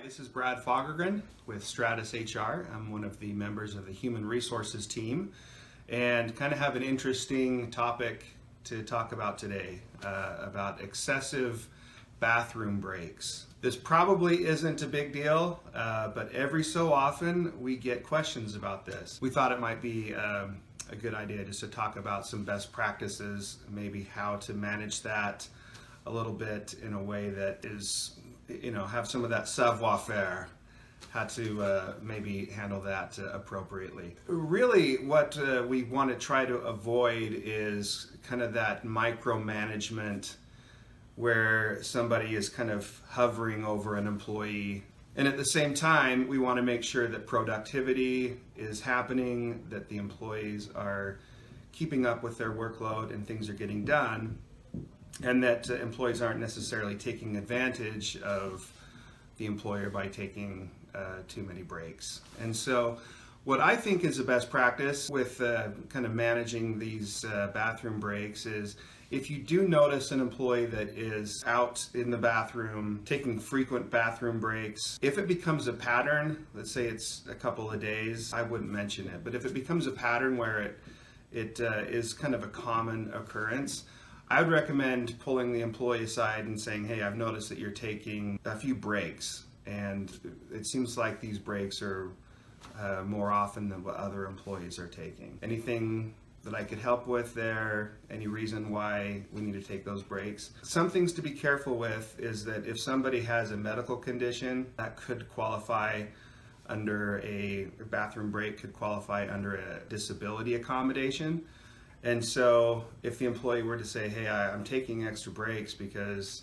This is Brad Fagergren with Stratus.hr. I'm one of the members of the Human Resources team and kind of have an interesting topic to talk about today about excessive bathroom breaks. This probably isn't a big deal, but every so often we get questions about this. We thought it might be a good idea just to talk about some best practices, maybe how to manage that a little bit in a way that is, have some of that savoir-faire, how to maybe handle that appropriately. Really what we want to try to avoid is kind of that micromanagement where somebody is kind of hovering over an employee. And at the same time, we want to make sure that productivity is happening, that the employees are keeping up with their workload and things are getting done, and that employees aren't necessarily taking advantage of the employer by taking too many breaks. And so what I think is the best practice with kind of managing these bathroom breaks is if you do notice an employee that is out in the bathroom taking frequent bathroom breaks, if it becomes a pattern, let's say it's a couple of days, I wouldn't mention it. But if it becomes a pattern where it is kind of a common occurrence, I would recommend pulling the employee aside and saying, hey, I've noticed that you're taking a few breaks, and it seems like these breaks are more often than what other employees are taking. Anything that I could help with there? Any reason why we need to take those breaks? Some things to be careful with is that if somebody has a medical condition, that could qualify under a bathroom break, could qualify under a disability accommodation. And so if the employee were to say, hey, I'm taking extra breaks because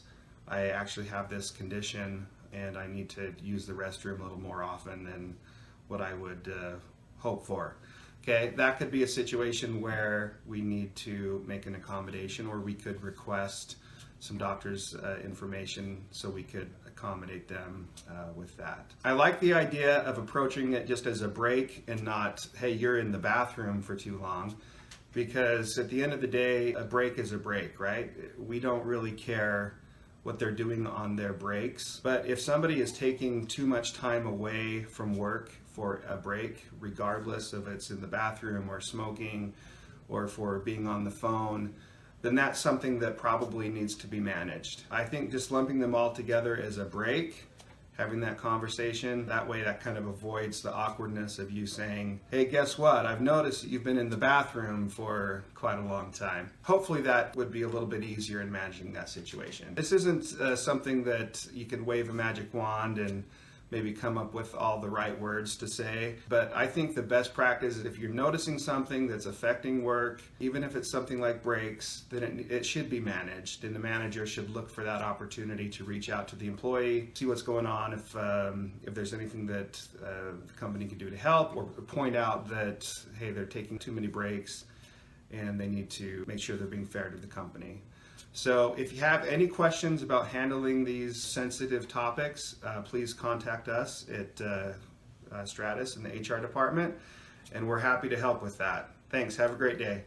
I actually have this condition and I need to use the restroom a little more often than what I would hope for. Okay, that could be a situation where we need to make an accommodation, or we could request some doctor's information so we could accommodate them with that. I like the idea of approaching it just as a break and not, hey, you're in the bathroom for too long. Because at the end of the day, a break is a break, right? We don't really care what they're doing on their breaks. But if somebody is taking too much time away from work for a break, regardless of it's in the bathroom or smoking or for being on the phone, then that's something that probably needs to be managed. I think just lumping them all together as a break, having that conversation, that way that kind of avoids the awkwardness of you saying, hey, guess what? I've noticed that you've been in the bathroom for quite a long time. Hopefully that would be a little bit easier in managing that situation. This isn't something that you can wave a magic wand and maybe come up with all the right words to say. But I think the best practice is if you're noticing something that's affecting work, even if it's something like breaks, then it should be managed. And the manager should look for that opportunity to reach out to the employee, see what's going on, if there's anything that the company can do to help, or point out that, hey, they're taking too many breaks and they need to make sure they're being fair to the company. So if you have any questions about handling these sensitive topics, please contact us at Stratus in the HR department, and we're happy to help with that. Thanks. Have a great day.